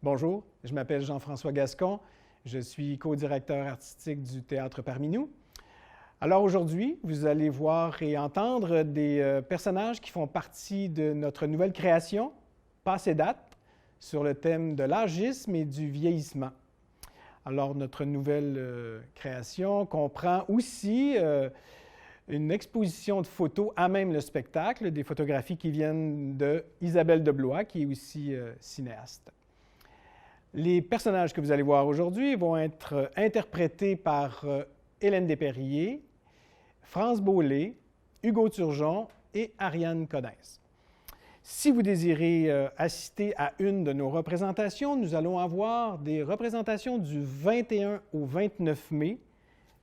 Bonjour, je m'appelle Jean-François Gascon, je suis co-directeur artistique du Théâtre Parmi nous. Alors aujourd'hui, vous allez voir et entendre des personnages qui font partie de notre nouvelle création, Passé date, sur le thème de l'âgisme et du vieillissement. Alors notre nouvelle création comprend aussi une exposition de photos à même le spectacle, des photographies qui viennent de Isabelle de Blois, qui est aussi cinéaste. Les personnages que vous allez voir aujourd'hui vont être interprétés par Hélène Desperriers, France Beaulé, Hugo Turgeon et Ariane Codens. Si vous désirez assister à une de nos représentations, nous allons avoir des représentations du 21 au 29 mai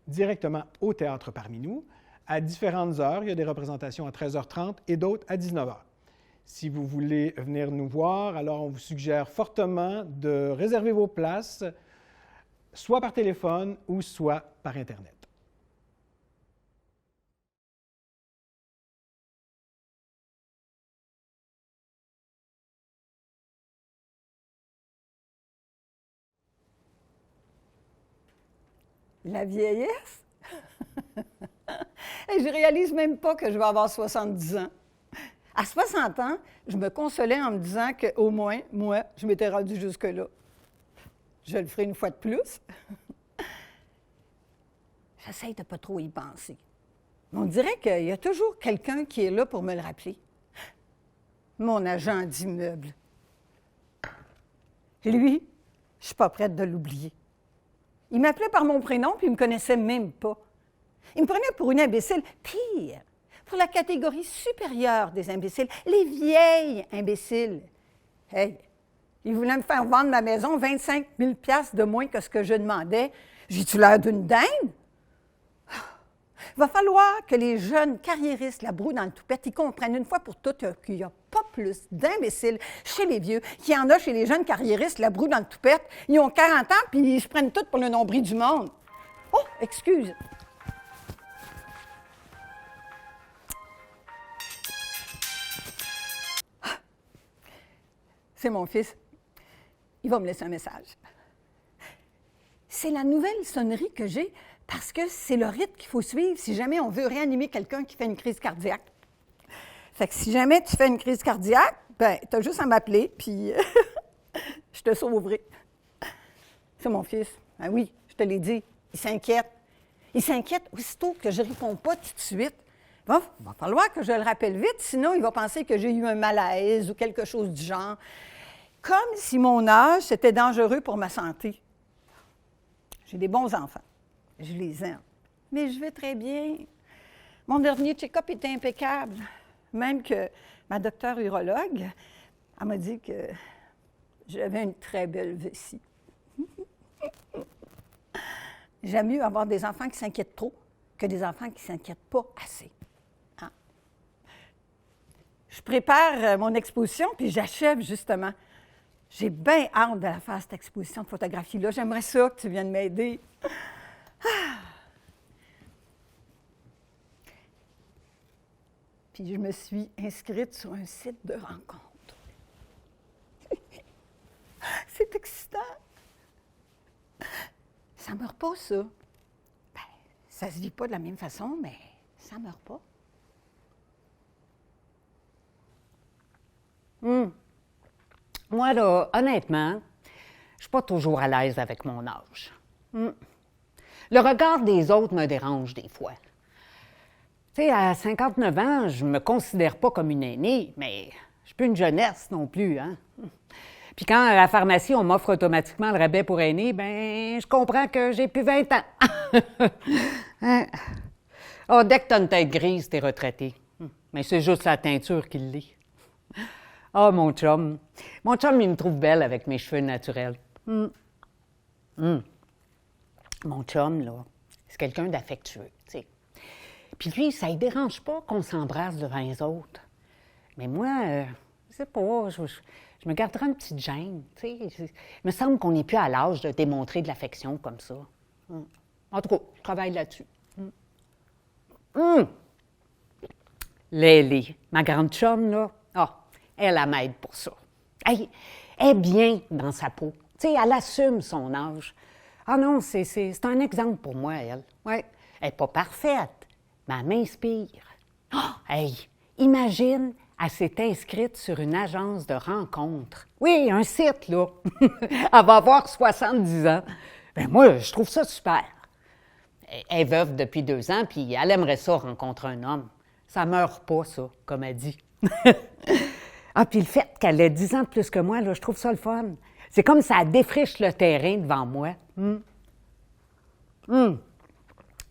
directement au Théâtre Parmi nous, à différentes heures. Il y a des représentations à 13h30 et d'autres à 19h. Si vous voulez venir nous voir, alors on vous suggère fortement de réserver vos places, soit par téléphone ou soit par Internet. La vieillesse? Je réalise même pas que je vais avoir 70 ans. À 60 ans, je me consolais en me disant qu'au moins, moi, je m'étais rendue jusque-là. Je le ferai une fois de plus. J'essaie de pas trop y penser. Mais on dirait qu'il y a toujours quelqu'un qui est là pour me le rappeler. Mon agent d'immeuble. Lui, je suis pas prête de l'oublier. Il m'appelait par mon prénom, puis il me connaissait même pas. Il me prenait pour une imbécile. Pire, pour la catégorie supérieure des imbéciles, les vieilles imbéciles. Hey, il voulait me faire vendre ma maison 25 000 $ de moins que ce que je demandais. J'ai-tu l'air d'une dinde? Il va falloir que les jeunes carriéristes, la broue dans le toupette, ils comprennent une fois pour toutes qu'il n'y a pas plus d'imbéciles chez les vieux qu'il y en a chez les jeunes carriéristes, la broue dans le toupette. Ils ont 40 ans, puis ils se prennent toutes pour le nombril du monde. Oh, excuse. C'est mon fils. Il va me laisser un message. C'est la nouvelle sonnerie que j'ai parce que c'est le rythme qu'il faut suivre si jamais on veut réanimer quelqu'un qui fait une crise cardiaque. Fait que si jamais tu fais une crise cardiaque, ben tu as juste à m'appeler, puis je te sauverai. C'est mon fils. Ben oui, je te l'ai dit. Il s'inquiète. Il s'inquiète aussitôt que je ne réponds pas tout de suite. Bon, il va falloir que je le rappelle vite, sinon il va penser que j'ai eu un malaise ou quelque chose du genre. Comme si mon âge, c'était dangereux pour ma santé. J'ai des bons enfants. Je les aime. Mais je vais très bien. Mon dernier check-up était impeccable. Même que ma docteure urologue, elle m'a dit que j'avais une très belle vessie. J'aime mieux avoir des enfants qui s'inquiètent trop que des enfants qui ne s'inquiètent pas assez. Hein? Je prépare mon exposition, puis j'achève justement. J'ai bien hâte de la faire, cette exposition de photographie-là. J'aimerais ça que tu viennes m'aider. Puis je me suis inscrite sur un site de rencontre. C'est excitant. Ça ne meurt pas, ça. Ben, ça se vit pas de la même façon, mais ça ne meurt pas. Moi, là, honnêtement, je suis pas toujours à l'aise avec mon âge. Le regard des autres me dérange des fois. Tu sais, à 59 ans, je me considère pas comme une aînée, mais je suis pas une jeunesse non plus, hein. Puis quand à la pharmacie, on m'offre automatiquement le rabais pour aîné, ben je comprends que j'ai plus 20 ans. Oh, dès que t'as une tête grise, t'es retraité. Mais c'est juste la teinture qui l'est. Oh, mon chum. Mon chum, il me trouve belle avec mes cheveux naturels. Mon chum, là, c'est quelqu'un d'affectueux, tu sais. Puis lui, ça ne dérange pas qu'on s'embrasse devant les autres. Mais moi, je sais pas, je me garderai une petite gêne, tu sais. Il me semble qu'on n'est plus à l'âge de démontrer de l'affection comme ça. En tout cas, je travaille là-dessus. Lélie, ma grande chum, là, elle m'aide pour ça. Hey, est bien dans sa peau. Tu sais, elle assume son âge. Ah non, c'est un exemple pour moi, elle. Ouais. Elle n'est pas parfaite, mais elle m'inspire. Oh, hey, imagine, elle s'est inscrite sur une agence de rencontres. Oui, un site, là. Elle va avoir 70 ans. Ben moi, je trouve ça super. Elle est veuve depuis 2 ans, puis elle aimerait ça rencontrer un homme. Ça meurt pas, ça, comme elle dit. Ah, puis le fait qu'elle ait 10 ans de plus que moi, là, je trouve ça le fun. C'est comme ça défriche le terrain devant moi.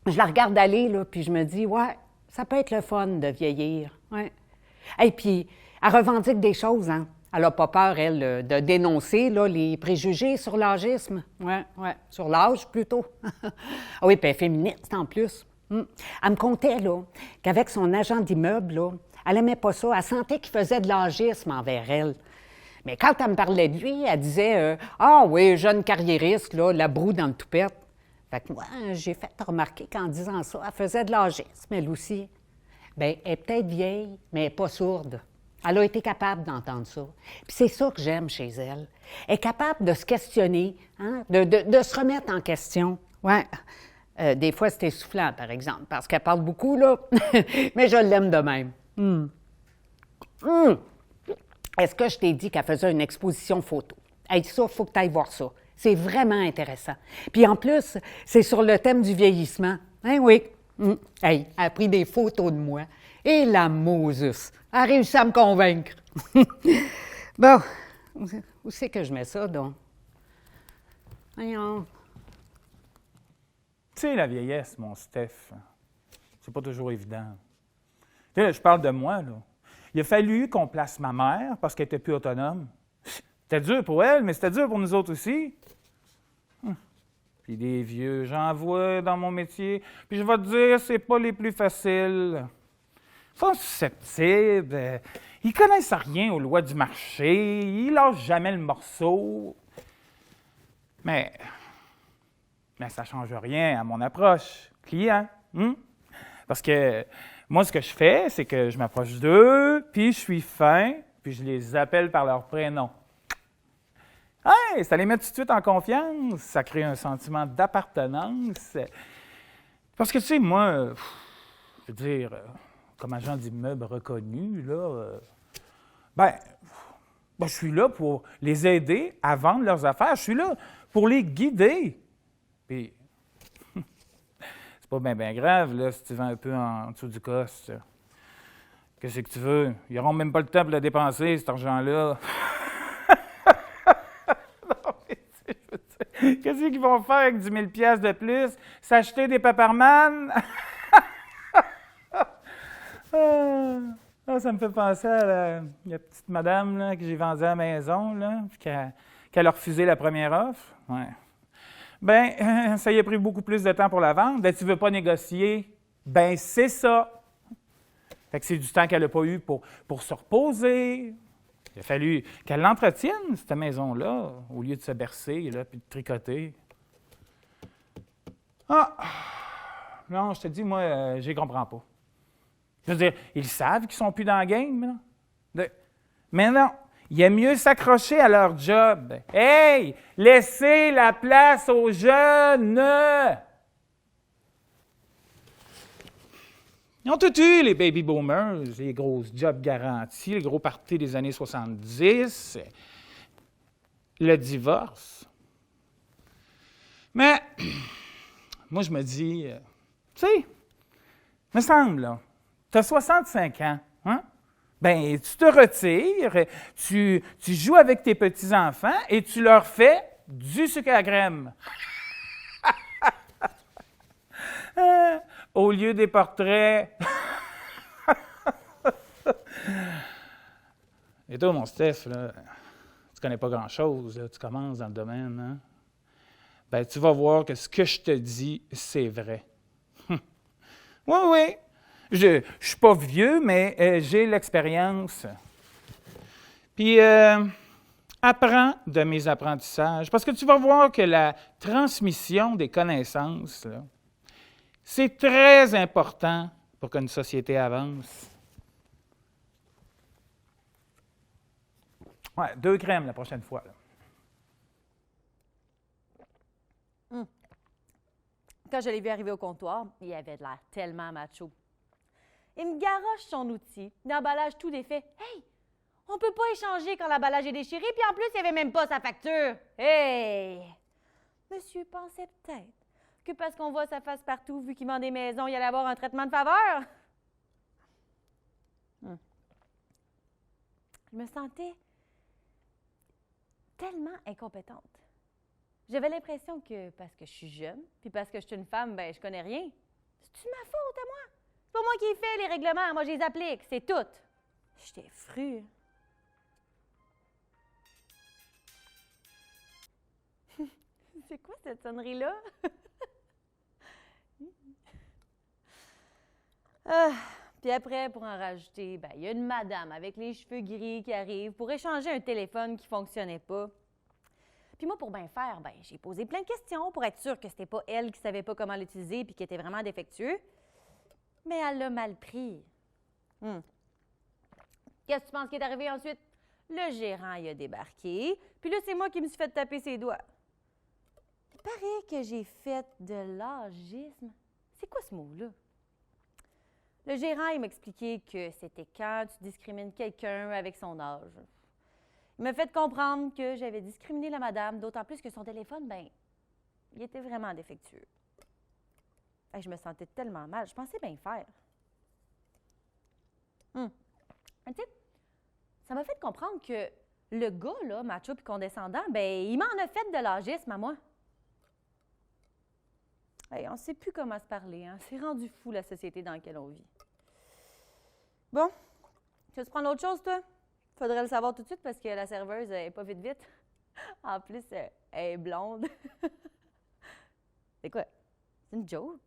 Je la regarde aller, là, puis je me dis, ouais, ça peut être le fun de vieillir. Ouais. Et puis, elle revendique des choses, hein. Elle n'a pas peur, elle, de dénoncer là, les préjugés sur l'âgisme. Ouais, sur l'âge, plutôt. Ah oui, puis elle est féministe, en plus. Elle me contait, là, qu'avec son agent d'immeuble, là, elle n'aimait pas ça. Elle sentait qu'il faisait de l'âgisme envers elle. Mais quand elle me parlait de lui, elle disait ah oui, jeune carriériste, là, la broue dans le toupette. Fait que moi, j'ai fait remarquer qu'en disant ça, elle faisait de l'âgisme, elle aussi. Bien, elle est peut-être vieille, mais elle n'est pas sourde. Elle a été capable d'entendre ça. Puis c'est ça que j'aime chez elle. Elle est capable de se questionner, hein, de se remettre en question. Ouais. Des fois, c'est essoufflant, par exemple, parce qu'elle parle beaucoup, là. Mais je l'aime de même. Est-ce que je t'ai dit qu'elle faisait une exposition photo? Hey, ça, il faut que tu ailles voir ça. C'est vraiment intéressant. Puis en plus, c'est sur le thème du vieillissement. Hein, oui. Hey, elle a pris des photos de moi. Et la Moses, elle a réussi à me convaincre. Bon, où c'est que je mets ça, donc? Voyons. Tu sais, la vieillesse, mon Steph, c'est pas toujours évident. Tu sais, là, je parle de moi, là. Il a fallu qu'on place ma mère parce qu'elle n'était plus autonome. C'était dur pour elle, mais c'était dur pour nous autres aussi. Puis des vieux, j'en vois dans mon métier. Puis je vais te dire, c'est pas les plus faciles. Ils sont susceptibles. Ils connaissent rien aux lois du marché. Ils lâchent jamais le morceau. Mais ça ne change rien à mon approche client. Parce que moi, ce que je fais, c'est que je m'approche d'eux, puis je suis fin, puis je les appelle par leur prénom. Hey, ça les met tout de suite en confiance, ça crée un sentiment d'appartenance. Parce que, tu sais, moi, je veux dire, comme agent d'immeuble reconnu, là, je suis là pour les aider à vendre leurs affaires. Je suis là pour les guider. Puis, c'est pas bien grave, là, si tu vends un peu en dessous du coste. Qu'est-ce que tu veux? Ils n'auront même pas le temps de le dépenser, cet argent-là. Qu'est-ce qu'ils vont faire avec 10 000 $ de plus? S'acheter des Paperman? Ça me fait penser à la petite madame là, que j'ai vendue à la maison, là, puis qu'elle a refusé la première offre. Ouais. Ben, ça y a pris beaucoup plus de temps pour la vendre. Ben, tu ne veux pas négocier? Ben, c'est ça. Fait que c'est du temps qu'elle n'a pas eu pour se reposer. Il a fallu qu'elle l'entretienne, cette maison-là, au lieu de se bercer là, puis de tricoter. Ah! Non, je te dis, moi, je les comprends pas. Je veux dire, ils savent qu'ils sont plus dans le game, là. Mais non, il est mieux s'accrocher à leur job. Hey! Laissez la place aux jeunes! Ils ont tout eu, les baby boomers, les grosses jobs garantis, les gros parties des années 70, le divorce. Mais, moi, je me dis, tu sais, me semble, là, tu as 65 ans, hein? Ben, tu te retires, tu joues avec tes petits-enfants et tu leur fais du sucre à crème. Au lieu des portraits. Et toi, mon Steph, là, tu connais pas grand-chose, là, tu commences dans le domaine, hein? Ben, tu vas voir que ce que je te dis, c'est vrai. Oui. Je suis pas vieux, mais j'ai l'expérience. Puis, apprends de mes apprentissages, parce que tu vas voir que la transmission des connaissances, là, c'est très important pour qu'une société avance. Ouais, 2 crèmes la prochaine fois. Là. Quand je l'ai vu arriver au comptoir, il avait de l'air tellement macho. Il me garoche son outil, l'emballage tout défait. Hey! On peut pas échanger quand l'emballage est déchiré, puis en plus, il n'y avait même pas sa facture. Hey! Monsieur pensait peut-être que parce qu'on voit sa face partout, vu qu'il vend des maisons, il allait avoir un traitement de faveur. Je me sentais tellement incompétente. J'avais l'impression que parce que je suis jeune, puis parce que je suis une femme, ben je connais rien. C'est-tu ma faute à moi? C'est pas moi qui ai fait les règlements, moi je les applique, c'est tout. J'étais frue. C'est quoi cette sonnerie-là? Puis après, pour en rajouter, ben, il y a une madame avec les cheveux gris qui arrive pour échanger un téléphone qui ne fonctionnait pas. Puis moi, pour bien faire, ben, j'ai posé plein de questions pour être sûre que c'était pas elle qui savait pas comment l'utiliser puis qui était vraiment défectueux. Mais elle l'a mal pris. Qu'est-ce que tu penses qui est arrivé ensuite? Le gérant y a débarqué, puis là, c'est moi qui me suis fait taper ses doigts. Il paraît que j'ai fait de l'âgisme. C'est quoi ce mot-là? Le gérant, il m'expliquait que c'était quand tu discrimines quelqu'un avec son âge. Il m'a fait comprendre que j'avais discriminé la madame, d'autant plus que son téléphone, ben, il était vraiment défectueux. Et je me sentais tellement mal, je pensais bien faire. Tu sais, ça m'a fait comprendre que le gars, là, macho puis condescendant, ben, il m'en a fait de l'âgisme à moi. Hey, on ne sait plus comment se parler, hein? C'est rendu fou, la société dans laquelle on vit. Bon, tu veux prendre autre chose, toi? Faudrait le savoir tout de suite parce que la serveuse elle est pas vite. En plus, elle est blonde. C'est quoi? C'est une joke?